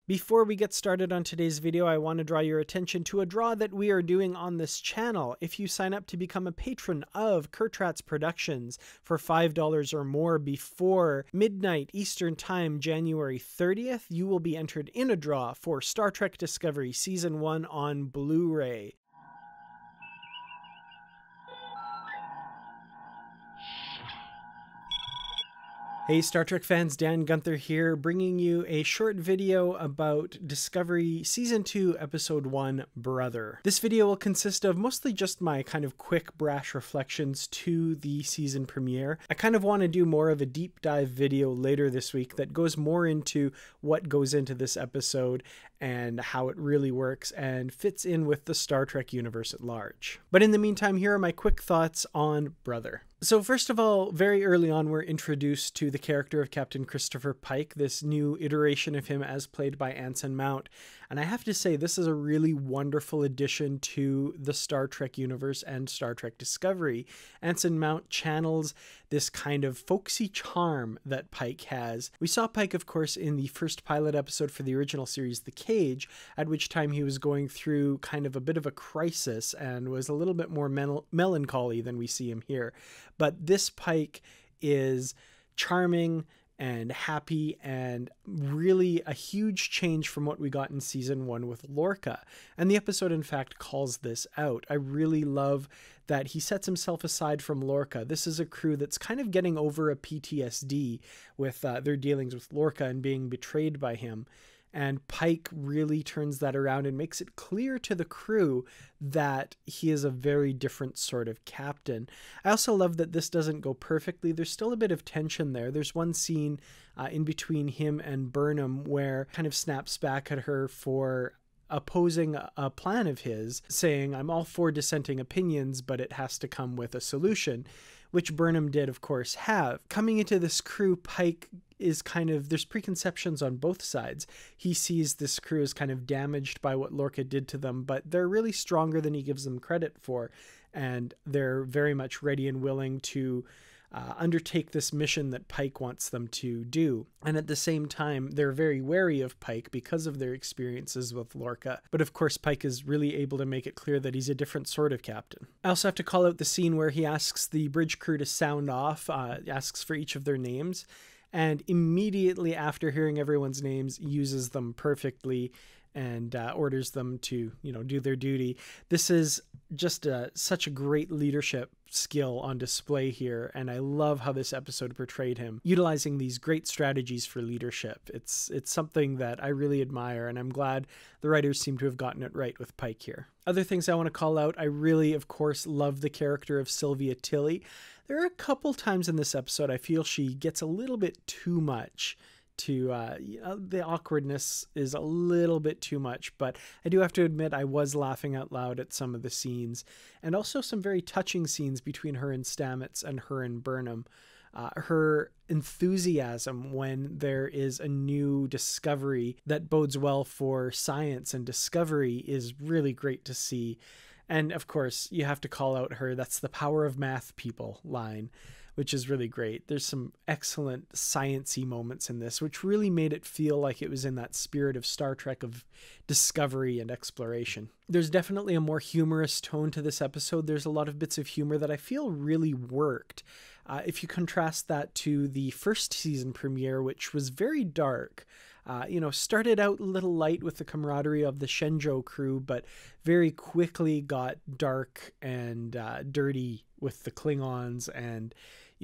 Before we get started on today's video, I want to draw your attention to a draw that we are doing on this channel. If you sign up to become a patron of Kurtratz Productions for $5 or more before midnight Eastern Time, January 30th, you will be entered in a draw for Star Trek Discovery Season 1 on Blu-ray. Hey Star Trek fans, Dan Gunther here, bringing you a short video about Discovery Season 2, Episode 1, Brother. This video will consist of mostly just my kind of quick, brash reflections to the season premiere. I kind of want to do more of a deep dive video later this week that goes more into what goes into this episode and how it really works and fits in with the Star Trek universe at large. But in the meantime, here are my quick thoughts on Brother. So first of all, very early on, we're introduced to the character of Captain Christopher Pike, this new iteration of him as played by Anson Mount. And I have to say, this is a really wonderful addition to the Star Trek universe and Star Trek Discovery. Anson Mount channels this kind of folksy charm that Pike has. We saw Pike, of course, in the first pilot episode for the original series, The Cage, at which time he was going through kind of a bit of a crisis and was a little bit more melancholy than we see him here. But this Pike is charming and happy and really a huge change from what we got in season 1 with Lorca. And the episode, in fact, calls this out. I really love that he sets himself aside from Lorca. This is a crew that's kind of getting over a PTSD with their dealings with Lorca and being betrayed by him. And Pike really turns that around and makes it clear to the crew that he is a very different sort of captain. I also love that this doesn't go perfectly. There's still a bit of tension there. There's one scene in between him and Burnham where kind of snaps back at her for opposing a plan of his, saying, "I'm all for dissenting opinions, but it has to come with a solution," which Burnham did, of course, have. Coming into this crew, Pike is kind of, there's preconceptions on both sides. He sees this crew as kind of damaged by what Lorca did to them, but they're really stronger than he gives them credit for, and they're very much ready and willing to undertake this mission that Pike wants them to do. And at the same time, they're very wary of Pike because of their experiences with Lorca. But of course, Pike is really able to make it clear that he's a different sort of captain. I also have to call out the scene where he asks the bridge crew to sound off, asks for each of their names, and immediately after hearing everyone's names, uses them perfectly and orders them to, do their duty. This is just such a great leadership skill on display here, and I love how this episode portrayed him utilizing these great strategies for leadership. It's something that I really admire, and I'm glad the writers seem to have gotten it right with Pike here. Other things I want to call out, I really, of course, love the character of Sylvia Tilly. There are a couple times in this episode I feel she gets a little bit too much. The awkwardness is a little bit too much, but I do have to admit I was laughing out loud at some of the scenes, and also some very touching scenes between her and Stamets and her and Burnham. Her enthusiasm when there is a new discovery that bodes well for science and discovery is really great to see. And of course, you have to call out her "that's the power of math, people" line, which is really great. There's some excellent science-y moments in this, which really made it feel like it was in that spirit of Star Trek of discovery and exploration. There's definitely a more humorous tone to this episode. There's a lot of bits of humor that I feel really worked. If you contrast that to the first season premiere, which was very dark, started out a little light with the camaraderie of the Shenzhou crew, but very quickly got dark and dirty with the Klingons and,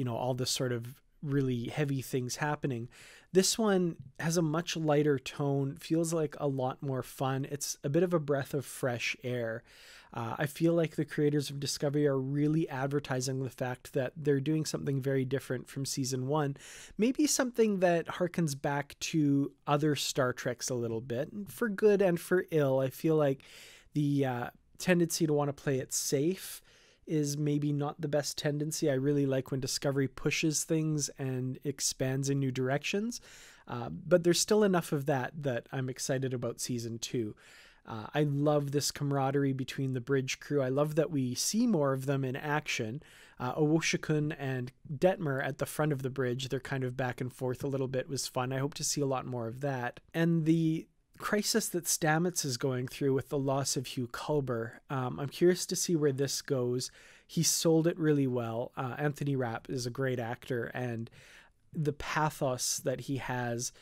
all this sort of really heavy things happening. This one has a much lighter tone, feels like a lot more fun. It's a bit of a breath of fresh air. I feel like the creators of Discovery are really advertising the fact that they're doing something very different from season 1. Maybe something that harkens back to other Star Treks a little bit, for good and for ill. I feel like the tendency to want to play it safe is maybe not the best tendency. I really like when Discovery pushes things and expands in new directions, but there's still enough of that I'm excited about season 2. I love this camaraderie between the bridge crew. I love that we see more of them in action. Owoshikun and Detmer at the front of the bridge, they're kind of back and forth a little bit, was fun. I hope to see a lot more of that. And the crisis that Stamets is going through with the loss of Hugh Culber. I'm curious to see where this goes. He sold it really well. Anthony Rapp is a great actor, and the pathos that he has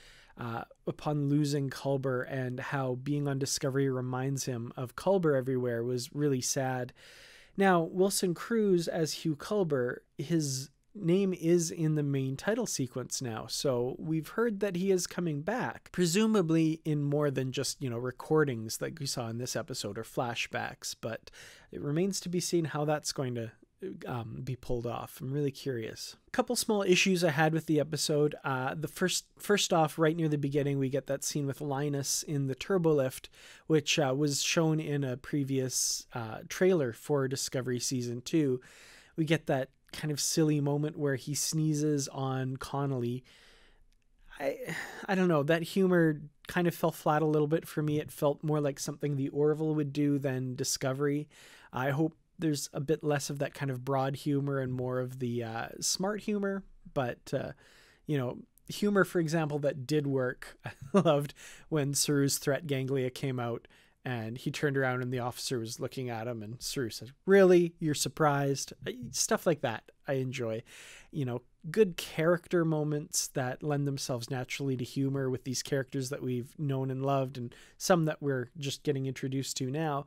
upon losing Culber and how being on Discovery reminds him of Culber everywhere was really sad. Now, Wilson Cruz as Hugh Culber, his name is in the main title sequence now, so we've heard that he is coming back, presumably in more than just, recordings like we saw in this episode or flashbacks, but it remains to be seen how that's going to be pulled off. I'm really curious. A couple small issues I had with the episode. The first off, right near the beginning, we get that scene with Linus in the turbolift, which was shown in a previous trailer for Discovery Season 2. We get that kind of silly moment where he sneezes on Connolly. I don't know, that humor kind of fell flat a little bit for me. It felt more like something the Orville would do than Discovery. I hope there's a bit less of that kind of broad humor and more of the smart humor, but humor, for example, that did work. I loved when Saru's threat ganglia came out and he turned around and the officer was looking at him and Saru said, "Really? You're surprised?" Stuff like that I enjoy. Good character moments that lend themselves naturally to humor with these characters that we've known and loved and some that we're just getting introduced to now.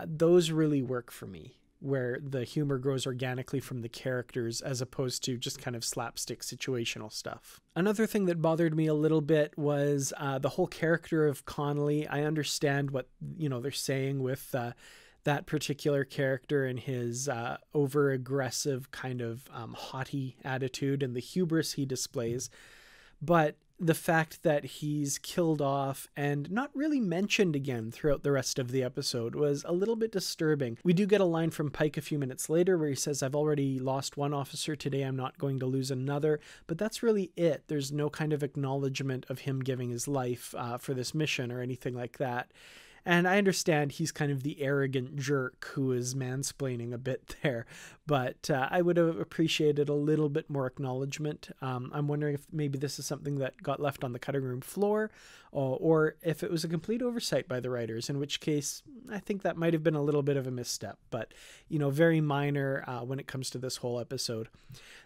Those really work for me, where the humor grows organically from the characters as opposed to just kind of slapstick situational stuff. Another thing that bothered me a little bit was the whole character of Connolly. I understand what they're saying with that particular character and his over-aggressive kind of haughty attitude and the hubris he displays, but the fact that he's killed off and not really mentioned again throughout the rest of the episode was a little bit disturbing. We do get a line from Pike a few minutes later where he says, "I've already lost one officer today, I'm not going to lose another," but that's really it. There's no kind of acknowledgement of him giving his life for this mission or anything like that. And I understand he's kind of the arrogant jerk who is mansplaining a bit there, but I would have appreciated a little bit more acknowledgement. I'm wondering if maybe this is something that got left on the cutting room floor, or if it was a complete oversight by the writers, in which case I think that might have been a little bit of a misstep, but very minor when it comes to this whole episode.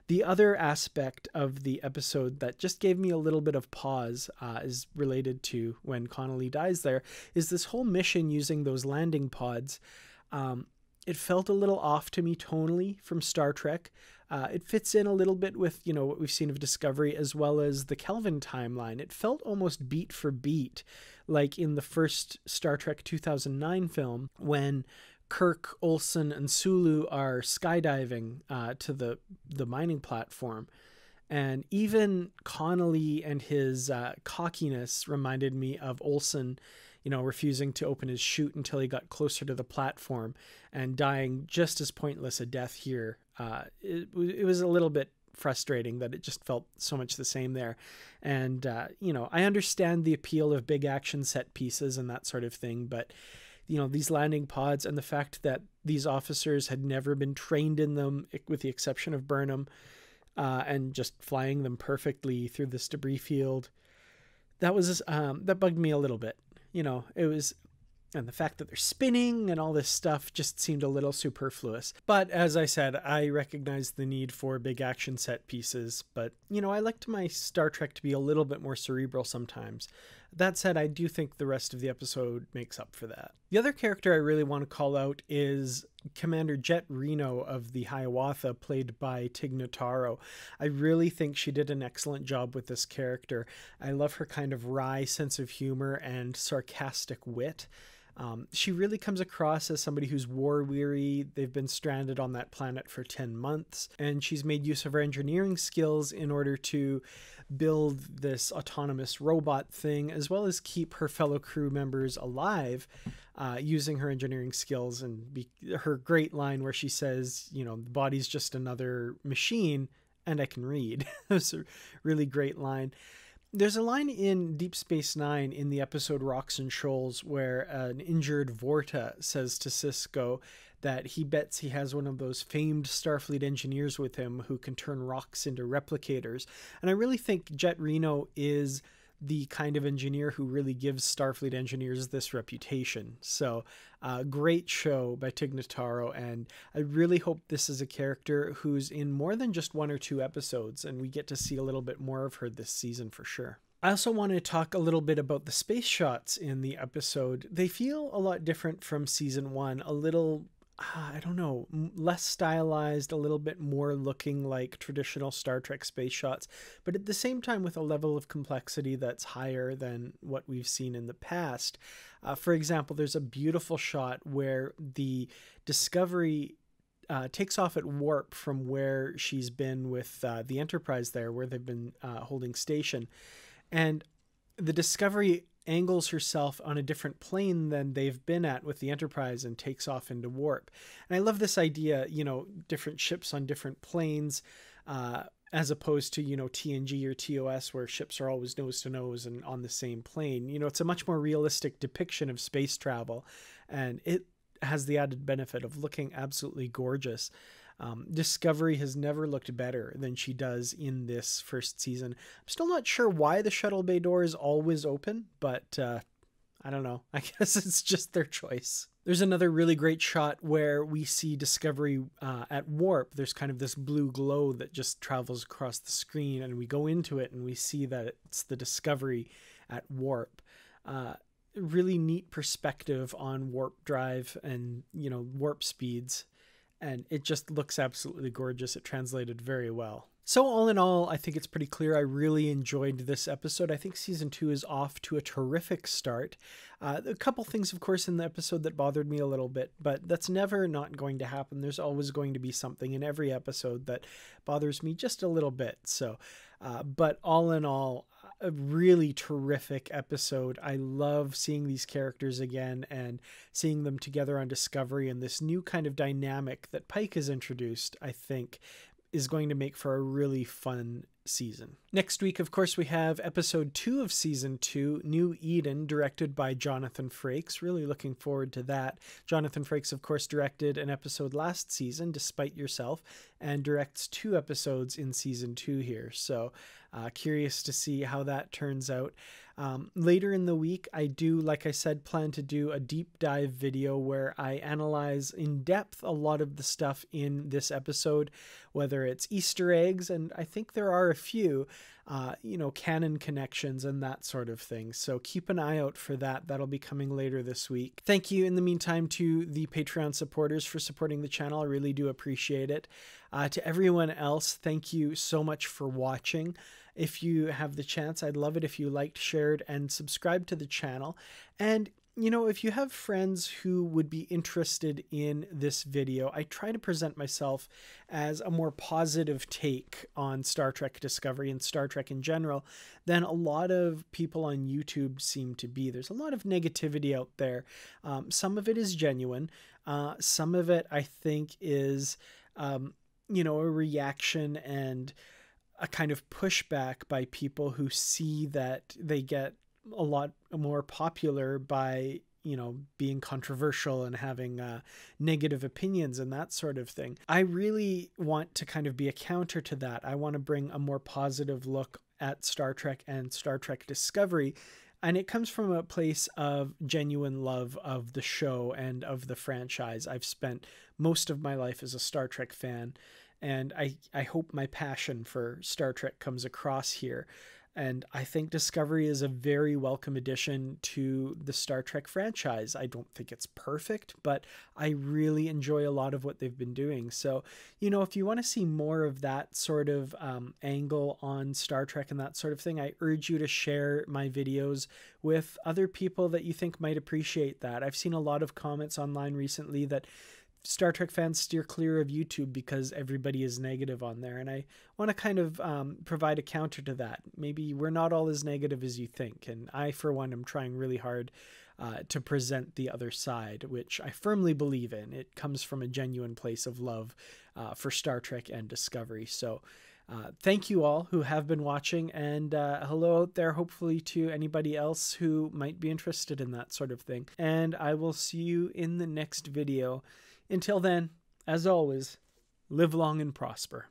The other aspect of the episode that just gave me a little bit of pause is related to when Connolly dies there, is this whole mission using those landing pods. It felt a little off to me tonally from Star Trek. It fits in a little bit with, what we've seen of Discovery as well as the Kelvin timeline. It felt almost beat for beat, like in the first Star Trek 2009 film when Kirk, Olsen, and Sulu are skydiving to the mining platform. And even Connolly and his cockiness reminded me of Olsen, refusing to open his chute until he got closer to the platform and dying just as pointless a death here. It was a little bit frustrating that it just felt so much the same there. And, I understand the appeal of big action set pieces and that sort of thing, but these landing pods and the fact that these officers had never been trained in them, with the exception of Burnham, and just flying them perfectly through this debris field, that bugged me a little bit. It was, and the fact that they're spinning and all this stuff just seemed a little superfluous. But as I said, I recognize the need for big action set pieces, but I liked my Star Trek to be a little bit more cerebral sometimes. That said, I do think the rest of the episode makes up for that. The other character I really want to call out is Commander Jet Reno of the Hiawatha, played by Tig Notaro. I really think she did an excellent job with this character. I love her kind of wry sense of humor and sarcastic wit. She really comes across as somebody who's war-weary. They've been stranded on that planet for 10 months, and she's made use of her engineering skills in order to build this autonomous robot thing, as well as keep her fellow crew members alive using her engineering skills. And her great line where she says, the body's just another machine, and I can read. It's a really great line. There's a line in Deep Space Nine in the episode Rocks and Shoals where an injured Vorta says to Sisko that he bets he has one of those famed Starfleet engineers with him who can turn rocks into replicators. And I really think Jet Reno is the kind of engineer who really gives Starfleet engineers this reputation. So great show by Tig Notaro, and I really hope this is a character who's in more than just 1 or 2 episodes, and we get to see a little bit more of her this season for sure. I also want to talk a little bit about the space shots in the episode. They feel a lot different from season 1, a little, I don't know, less stylized, a little bit more looking like traditional Star Trek space shots, but at the same time with a level of complexity that's higher than what we've seen in the past. For example, there's a beautiful shot where the Discovery takes off at warp from where she's been with the Enterprise there, where they've been holding station. And the Discovery angles herself on a different plane than they've been at with the Enterprise and takes off into warp. And I love this idea, you know, different ships on different planes, as opposed to, you know, TNG or TOS where ships are always nose to nose and on the same plane. You know, it's a much more realistic depiction of space travel, and it has the added benefit of looking absolutely gorgeous. Discovery has never looked better than she does in this first season. I'm still not sure why the shuttle bay door is always open, but I don't know. I guess it's just their choice. There's another really great shot where we see Discovery at warp. There's kind of this blue glow that just travels across the screen, and we go into it and we see that it's the Discovery at warp. Really neat perspective on warp drive and, you know, warp speeds. And it just looks absolutely gorgeous. It translated very well. So all in all, I think it's pretty clear I really enjoyed this episode. I think season 2 is off to a terrific start. A couple things, of course, in the episode that bothered me a little bit, but that's never not going to happen. There's always going to be something in every episode that bothers me just a little bit. So, but all in all, a really terrific episode. I love seeing these characters again and seeing them together on Discovery, and this new kind of dynamic that Pike has introduced, I think, is going to make for a really fun season. Next week, of course, we have episode 2 of season 2, New Eden, directed by Jonathan Frakes. Really looking forward to that. Jonathan Frakes, of course, directed an episode last season, Despite Yourself, and directs 2 episodes in season 2 here. So curious to see how that turns out. Later in the week, I do, like I said, plan to do a deep dive video where I analyze in depth a lot of the stuff in this episode, whether it's Easter eggs, and I think there are a few, you know, canon connections and that sort of thing. So keep an eye out for that. That'll be coming later this week. Thank you in the meantime to the Patreon supporters for supporting the channel. I really do appreciate it. To everyone else, thank you so much for watching. If you have the chance, I'd love it if you liked, shared, and subscribed to the channel. And, you know, if you have friends who would be interested in this video, I try to present myself as a more positive take on Star Trek Discovery and Star Trek in general than a lot of people on YouTube seem to be. There's a lot of negativity out there. Some of it is genuine. Some of it, I think, is, you know, a reaction and a kind of pushback by people who see that they get a lot more popular by, you know, being controversial and having negative opinions and that sort of thing. I really want to kind of be a counter to that. I want to bring a more positive look at Star Trek and Star Trek Discovery. And it comes from a place of genuine love of the show and of the franchise. I've spent most of my life as a Star Trek fan, and I hope my passion for Star Trek comes across here. And I think Discovery is a very welcome addition to the Star Trek franchise. I don't think it's perfect, but I really enjoy a lot of what they've been doing. So, you know, if you want to see more of that sort of angle on Star Trek and that sort of thing, I urge you to share my videos with other people that you think might appreciate that. I've seen a lot of comments online recently that Star Trek fans steer clear of YouTube because everybody is negative on there. And I want to kind of provide a counter to that. Maybe we're not all as negative as you think. And I, for one, am trying really hard to present the other side, which I firmly believe in. It comes from a genuine place of love for Star Trek and Discovery. So thank you all who have been watching, and hello out there, hopefully, to anybody else who might be interested in that sort of thing. And I will see you in the next video. Until then, as always, live long and prosper.